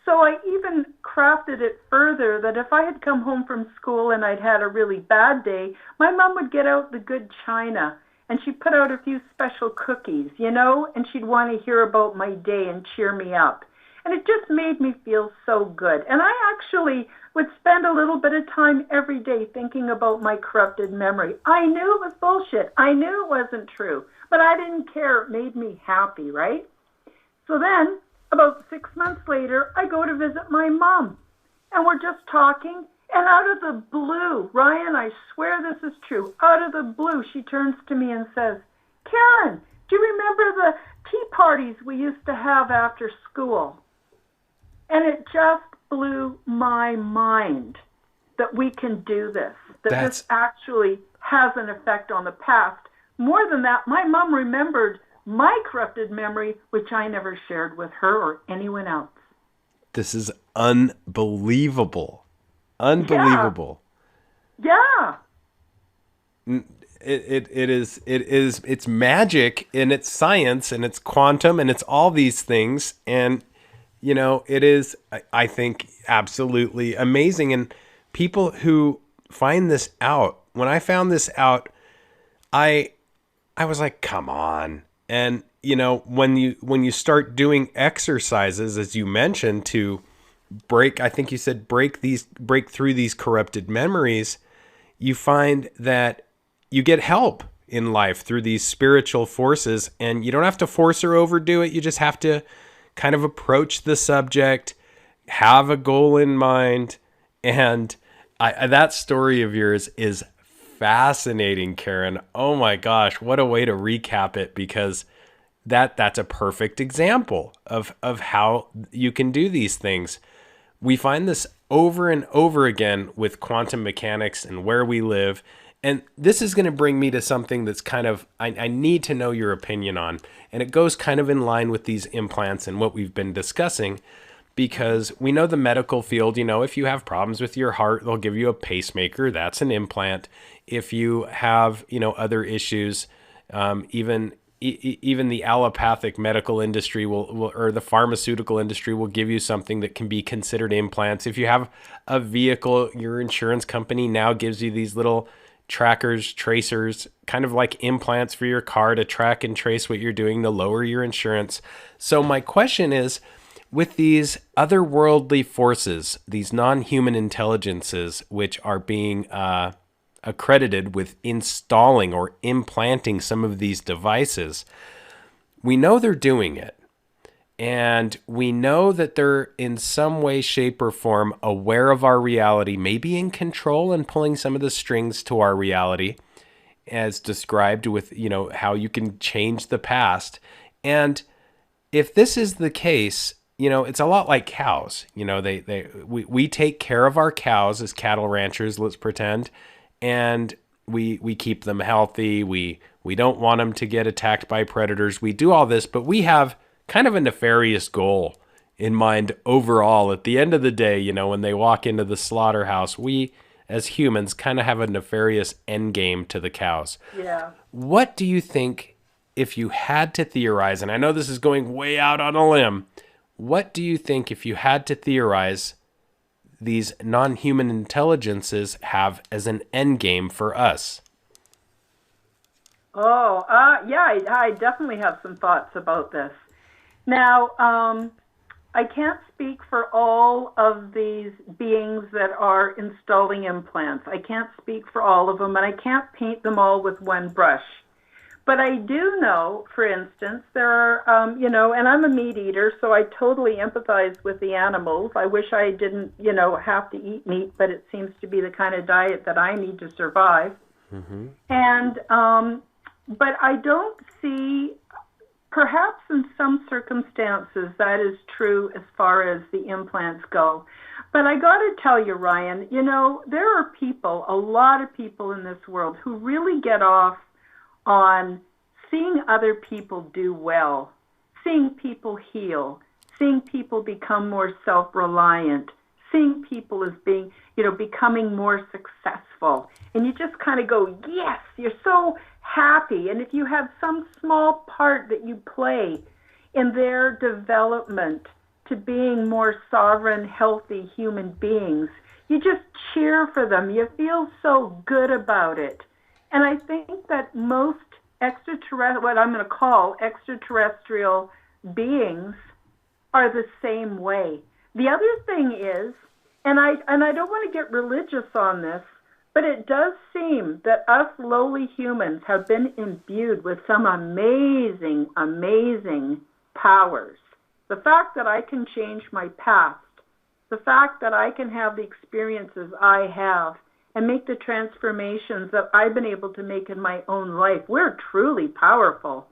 So I even crafted it further that if I had come home from school and I'd had a really bad day, my mom would get out the good china and she'd put out a few special cookies, and she'd want to hear about my day and cheer me up. And it just made me feel so good. And I actually would spend a little bit of time every day thinking about my corrupted memory. I knew it was bullshit. I knew it wasn't true, but I didn't care. It made me happy, right? So then, about 6 months later, I go to visit my mom, and we're just talking, and out of the blue, Ryan, I swear this is true, out of the blue, she turns to me and says, Karen, do you remember the tea parties we used to have after school? And it just blew my mind that we can do this, that this actually has an effect on the past. More than that, my mom remembered my corrupted memory, which I never shared with her or anyone else. This is unbelievable. Unbelievable. Yeah. It's magic, and it's science, and it's quantum, and it's all these things. And, you know, it is, I think, absolutely amazing. And people who find this out, when I found this out, I was like, come on. And, you know, when you start doing exercises, as you mentioned, to break, I think you said break through these corrupted memories, you find that you get help in life through these spiritual forces, and you don't have to force or overdo it. You just have to kind of approach the subject, have a goal in mind. And that story of yours is fascinating, Karen. Oh my gosh, what a way to recap it, because that's a perfect example of how you can do these things. We find this over and over again with quantum mechanics and where we live. And this is going to bring me to something that's kind of, I need to know your opinion on. And it goes kind of in line with these implants and what we've been discussing, because we know the medical field, you know, if you have problems with your heart, they'll give you a pacemaker. That's an implant. If you have, you know, other issues, even the allopathic medical industry will, or the pharmaceutical industry will give you something that can be considered implants. If you have a vehicle, your insurance company now gives you these little trackers, tracers, kind of like implants for your car to track and trace what you're doing to lower your insurance. So my question is, with these otherworldly forces, these non-human intelligences, which are being accredited with installing or implanting some of these devices, we know they're doing it. And we know that they're in some way, shape, or form aware of our reality, maybe in control and pulling some of the strings to our reality, as described with, you know, how you can change the past. And if this is the case, you know, it's a lot like cows. You know, we take care of our cows as cattle ranchers, let's pretend, and we keep them healthy. We don't want them to get attacked by predators. We do all this, but we have kind of a nefarious goal in mind overall. At the end of the day, you know, when they walk into the slaughterhouse, we as humans kind of have a nefarious end game to the cows. Yeah. What do you think, if you had to theorize, and I know this is going way out on a limb, what do you think, if you had to theorize, these non-human intelligences have as an end game for us? Oh, yeah, I definitely have some thoughts about this. Now, I can't speak for all of these beings that are installing implants. I can't speak for all of them, and I can't paint them all with one brush. But I do know, for instance, there are, you know, and I'm a meat eater, so I totally empathize with the animals. I wish I didn't, you know, have to eat meat, but it seems to be the kind of diet that I need to survive. Mm-hmm. And, but I don't see, perhaps in some circumstances that is true as far as the implants go. But I got to tell you, Ryan, you know, there are people, a lot of people in this world who really get off on seeing other people do well, seeing people heal, seeing people become more self-reliant, seeing people as being, you know, becoming more successful. And you just kind of go, yes, you're so happy. And if you have some small part that you play in their development to being more sovereign, healthy human beings, you just cheer for them. You feel so good about it. And I think that most extraterrestrial, what I'm going to call extraterrestrial beings, are the same way. The other thing is, and I don't want to get religious on this, but it does seem that us lowly humans have been imbued with some amazing, amazing powers. The fact that I can change my past, the fact that I can have the experiences I have and make the transformations that I've been able to make in my own life, we're truly powerful.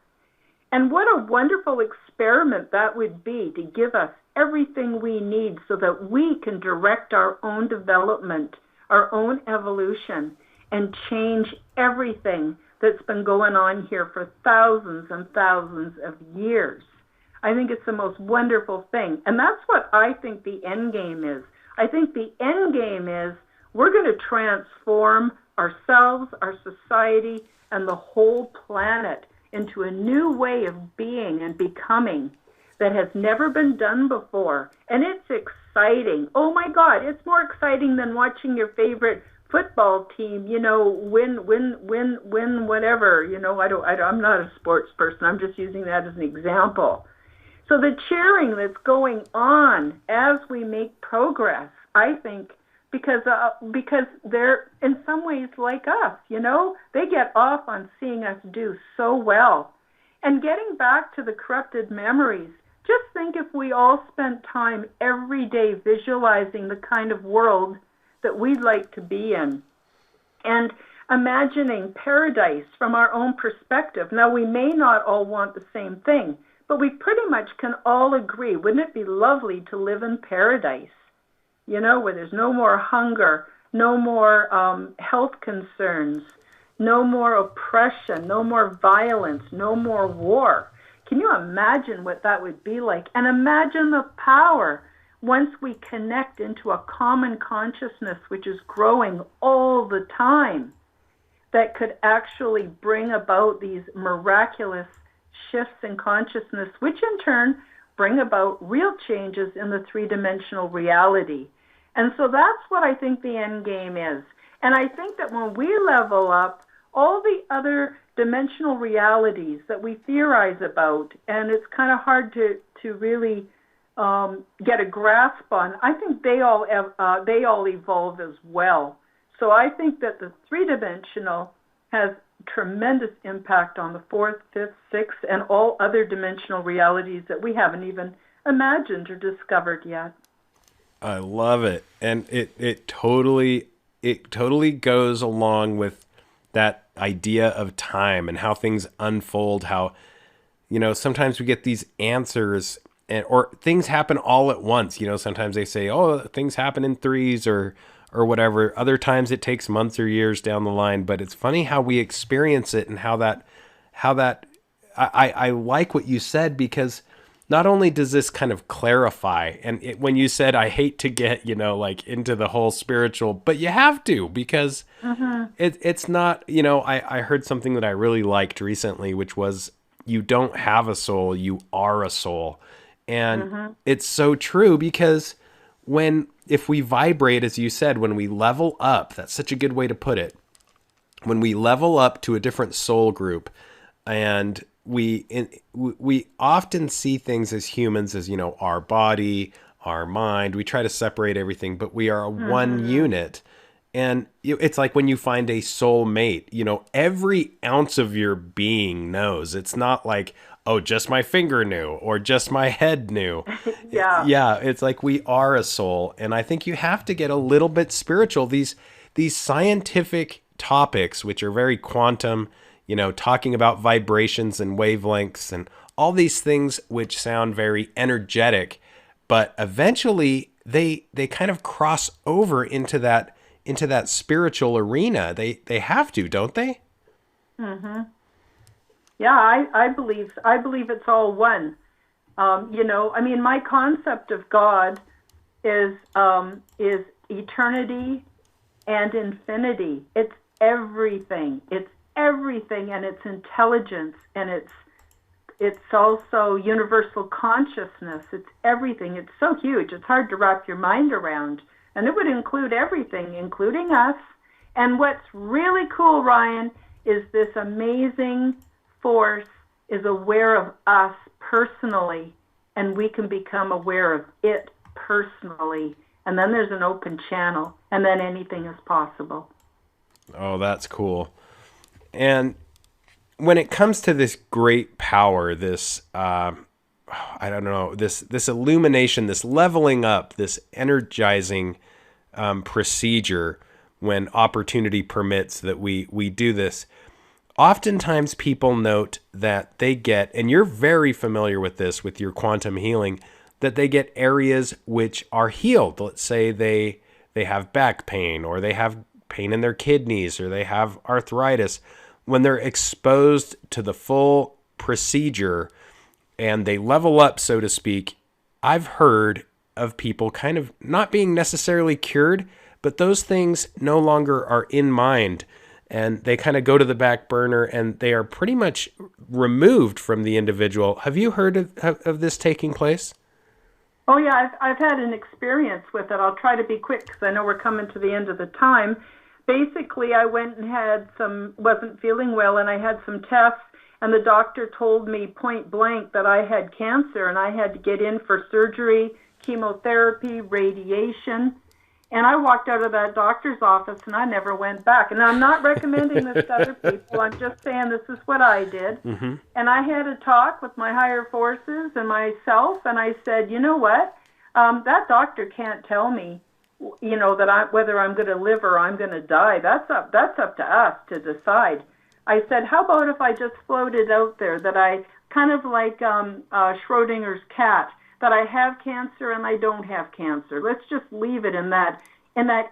And what a wonderful experiment that would be to give us everything we need so that we can direct our own development, our own evolution, and change everything that's been going on here for thousands and thousands of years. I think it's the most wonderful thing. And that's what I think the end game is. I think the end game is we're going to transform ourselves, our society, and the whole planet into a new way of being and becoming that has never been done before. And it's exciting. Oh my God, it's more exciting than watching your favorite football team, win whatever. I'm not a sports person. I'm just using that as an example. So the cheering that's going on as we make progress, I think, because they're in some ways like us, they get off on seeing us do so well. And getting back to the corrupted memories, just think if we all spent time every day visualizing the kind of world that we'd like to be in and imagining paradise from our own perspective. Now, we may not all want the same thing, but we pretty much can all agree, wouldn't it be lovely to live in paradise? Where there's no more hunger, no more health concerns, no more oppression, no more violence, no more war. Can you imagine what that would be like? And imagine the power once we connect into a common consciousness, which is growing all the time, that could actually bring about these miraculous shifts in consciousness, which in turn bring about real changes in the three-dimensional reality. And so that's what I think the end game is. And I think that when we level up, all the other dimensional realities that we theorize about, and it's kind of hard to really get a grasp on, I think they all evolve as well. So I think that the three-dimensional has tremendous impact on the fourth, fifth, sixth, and all other dimensional realities that we haven't even imagined or discovered yet. I love it. And it totally goes along with that idea of time and how things unfold, how, sometimes we get these answers or things happen all at once. Sometimes they say, oh, things happen in threes or whatever. Other times it takes months or years down the line, but it's funny how we experience it and how that I like what you said, because not only does this kind of clarify, and when you said, I hate to get, into the whole spiritual, but you have to, because it's not, I heard something that I really liked recently, which was, you don't have a soul, you are a soul. And it's so true, because if we vibrate, as you said, when we level up, that's such a good way to put it. When we level up to a different soul group, and we often see things as humans as, our body, our mind. We try to separate everything, but we are a one unit. And it's like when you find a soul mate, every ounce of your being knows. It's not like, oh, just my finger knew or just my head knew. Yeah, it's like we are a soul. And I think you have to get a little bit spiritual. These scientific topics, which are very quantum, talking about vibrations and wavelengths and all these things which sound very energetic, but eventually they kind of cross over into that spiritual arena. They have to, don't they? Yeah, I believe it's all one. My concept of God is eternity and infinity. It's everything. It's everything, and it's intelligence, and it's also universal consciousness. It's everything. It's so huge. It's hard to wrap your mind around. And it would include everything, including us. And what's really cool, Ryan, is this amazing force is aware of us personally and we can become aware of it personally. And then there's an open channel, and then anything is possible. Oh, that's cool. And when it comes to this great power, this, I don't know, this illumination, this leveling up, this energizing procedure, when opportunity permits that we do this, oftentimes people note that they get, and you're very familiar with this with your quantum healing, that they get areas which are healed. Let's say they have back pain, or they have pain in their kidneys, or they have arthritis. When they're exposed to the full procedure and they level up, so to speak, I've heard of people kind of not being necessarily cured, but those things no longer are in mind, and they kind of go to the back burner, and they are pretty much removed from the individual. Have you heard of this taking place? Oh, yeah, I've had an experience with it. I'll try to be quick because I know we're coming to the end of the time. Basically, I went and wasn't feeling well, and I had some tests, and the doctor told me point blank that I had cancer, and I had to get in for surgery, chemotherapy, radiation. And I walked out of that doctor's office, and I never went back. And I'm not recommending this to other people. I'm just saying this is what I did. Mm-hmm. And I had a talk with my higher forces and myself, and I said, you know what? That doctor can't tell me, that whether I'm going to live or I'm going to die. That's up to us to decide. I said, how about if I just floated out there that I kind of like Schrodinger's cat, that I have cancer and I don't have cancer. Let's just leave it in that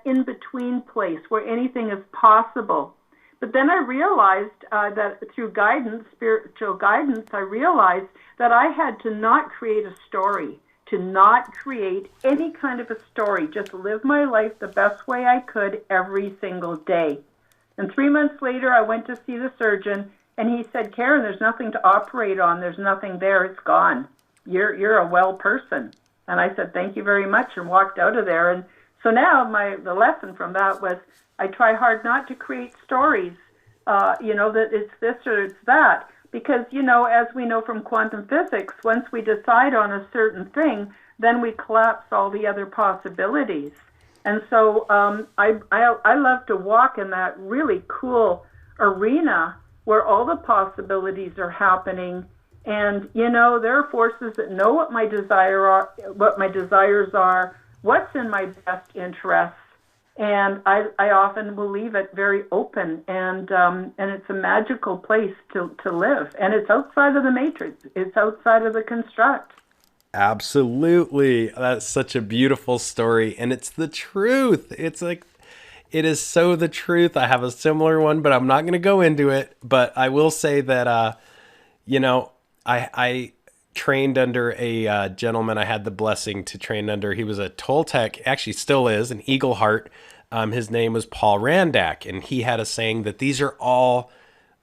in-between place where anything is possible. But then I realized that through guidance, spiritual guidance, I realized that I had to not create a story, to not create any kind of a story, just live my life the best way I could every single day. And 3 months later, I went to see the surgeon, and he said, Karen, there's nothing to operate on. There's nothing there. It's gone. You're a well person. And I said, thank you very much, and walked out of there. And so now the lesson from that was I try hard not to create stories, that it's this or it's that. Because, as we know from quantum physics, once we decide on a certain thing, then we collapse all the other possibilities. And so I love to walk in that really cool arena where all the possibilities are happening. And, there are forces that know what my desires are, what's in my best interests. And I often will leave it very open, and it's a magical place to live. And it's outside of the matrix. It's outside of the construct. Absolutely. That's such a beautiful story. And it's the truth. It's like, it is so the truth. I have a similar one, but I'm not going to go into it. But I will say that, I trained under a gentleman I had the blessing to train under. He was a Toltec, actually still is, an Eagle Heart. His name was Paul Randak, and he had a saying that these are all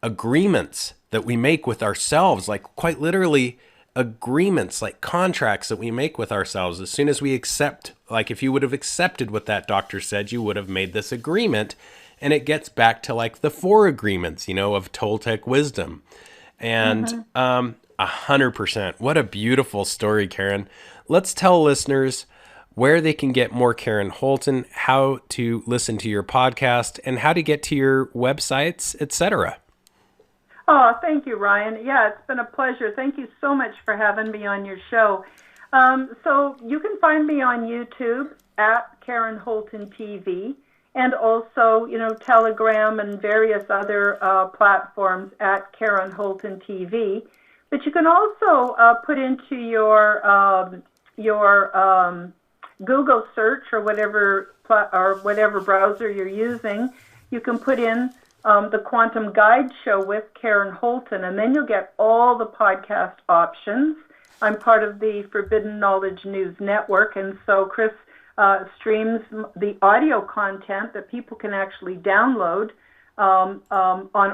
agreements that we make with ourselves, like quite literally agreements, like contracts that we make with ourselves. As soon as we accept, like if you would have accepted what that doctor said, you would have made this agreement. And it gets back to like the 4 agreements, of Toltec wisdom. And 100%. What a beautiful story, Karen. Let's tell listeners where they can get more Karen Holton, how to listen to your podcast, and how to get to your websites, etc. Oh, thank you, Ryan. Yeah, it's been a pleasure. Thank you so much for having me on your show. So you can find me on YouTube at Karen Holton TV, and also, Telegram and various other platforms at Karen Holton TV. But you can also put into your Google search or whatever browser you're using. You can put in the Quantum Guide Show with Karen Holton, and then you'll get all the podcast options. I'm part of the Forbidden Knowledge News Network, and so Chris streams the audio content that people can actually download on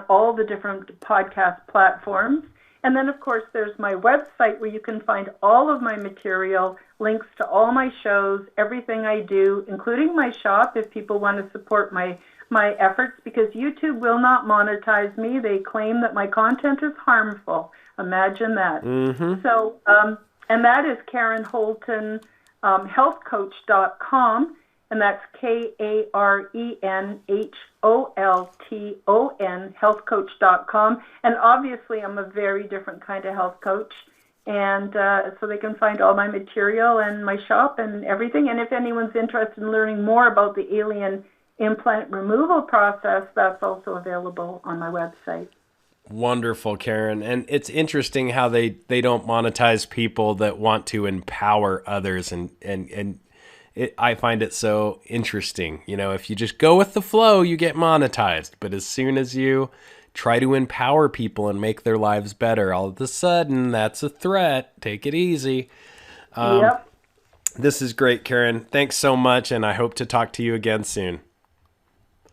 all the different podcast platforms. And then, of course, there's my website where you can find all of my material, links to all my shows, everything I do, including my shop if people want to support my efforts, because YouTube will not monetize me. They claim that my content is harmful. Imagine that. Mm-hmm. So And that is Karen Holton, healthcoach.com, and that's KarenHolton, healthcoach.com. And obviously, I'm a very different kind of health coach. And so they can find all my material and my shop and everything. And if anyone's interested in learning more about the alien implant removal process, that's also available on my website. Wonderful, Karen. And it's interesting how they don't monetize people that want to empower others. I find it so interesting. You know, if you just go with the flow, you get monetized. But as soon as you try to empower people and make their lives better, all of a sudden, that's a threat. Take it easy. Yep. This is great, Karen. Thanks so much, and I hope to talk to you again soon.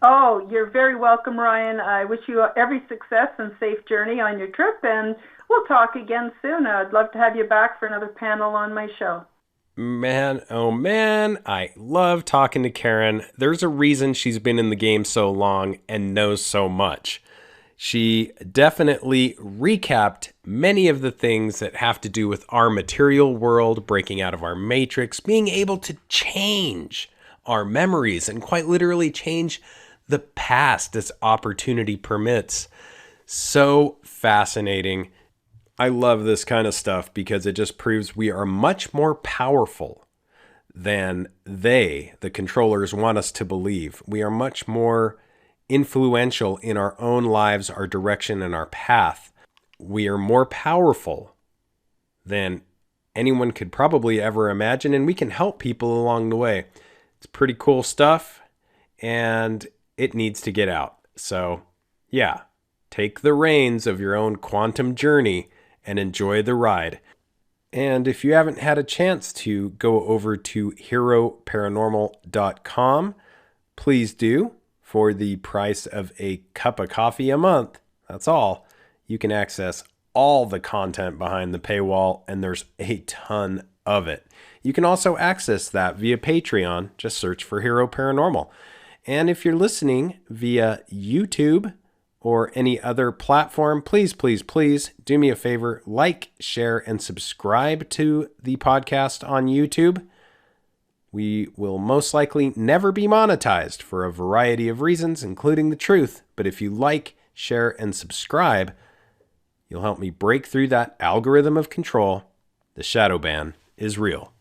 Oh, you're very welcome, Ryan. I wish you every success and safe journey on your trip, and we'll talk again soon. I'd love to have you back for another panel on my show. Man, oh man, I love talking to Karen. There's a reason she's been in the game so long and knows so much. She definitely recapped many of the things that have to do with our material world, breaking out of our matrix, being able to change our memories and quite literally change the past as opportunity permits. So fascinating. I love this kind of stuff because it just proves we are much more powerful than the controllers, want us to believe. We are much more influential in our own lives, our direction, and our path. We are more powerful than anyone could probably ever imagine, and we can help people along the way. It's pretty cool stuff, and it needs to get out. So, yeah, take the reins of your own quantum journey and enjoy the ride. And if you haven't had a chance to go over to HEROParanormal.com, please do. For the price of a cup of coffee a month, that's all, you can access all the content behind the paywall, and there's a ton of it. You can also access that via Patreon. Just search for HERO Paranormal. And if you're listening via YouTube or any other platform, please do me a favor, like, share, and subscribe to the podcast on YouTube. We will most likely never be monetized for a variety of reasons, including the truth. But if you like, share, and subscribe, you'll help me break through that algorithm of control. The shadow ban is real.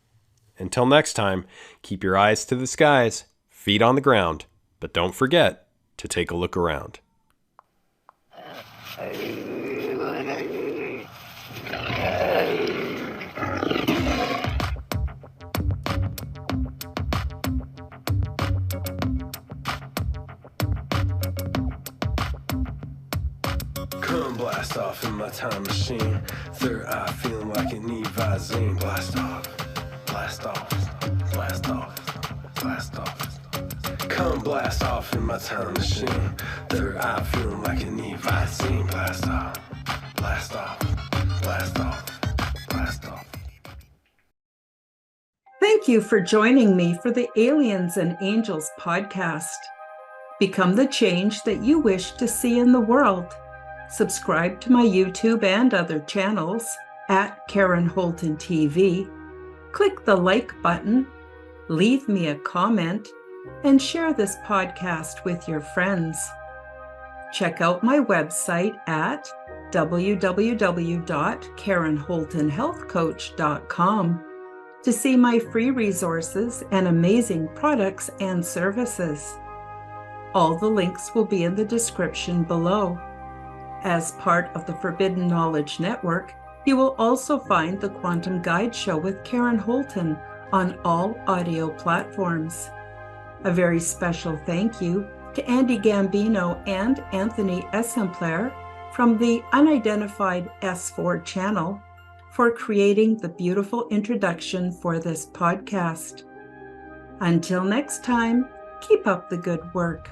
Until next time, keep your eyes to the skies, feet on the ground, but don't forget to take a look around. Come blast off in my time machine. Third eye feeling like an Visine. Blast off, blast off, blast off, blast off. Come blast off in my time machine. Third eye feeling like an Visine. Blast off, blast off, blast off, blast off. Thank you for joining me for the Aliens and Angels podcast. Become the change that you wish to see in the world. Subscribe to my YouTube and other channels at Karen Holton TV. Click the like button, leave me a comment, and share this podcast with your friends. Check out my website at www.karenholtonhealthcoach.com to see my free resources and amazing products and services. All the links will be in the description below. As part of the Forbidden Knowledge Network, you will also find the Quantum Guide Show with Karen Holton on all audio platforms. A very special thank you to Andy Gambino and Anthony Essempler from the Unidentified S4 channel for creating the beautiful introduction for this podcast. Until next time, keep up the good work.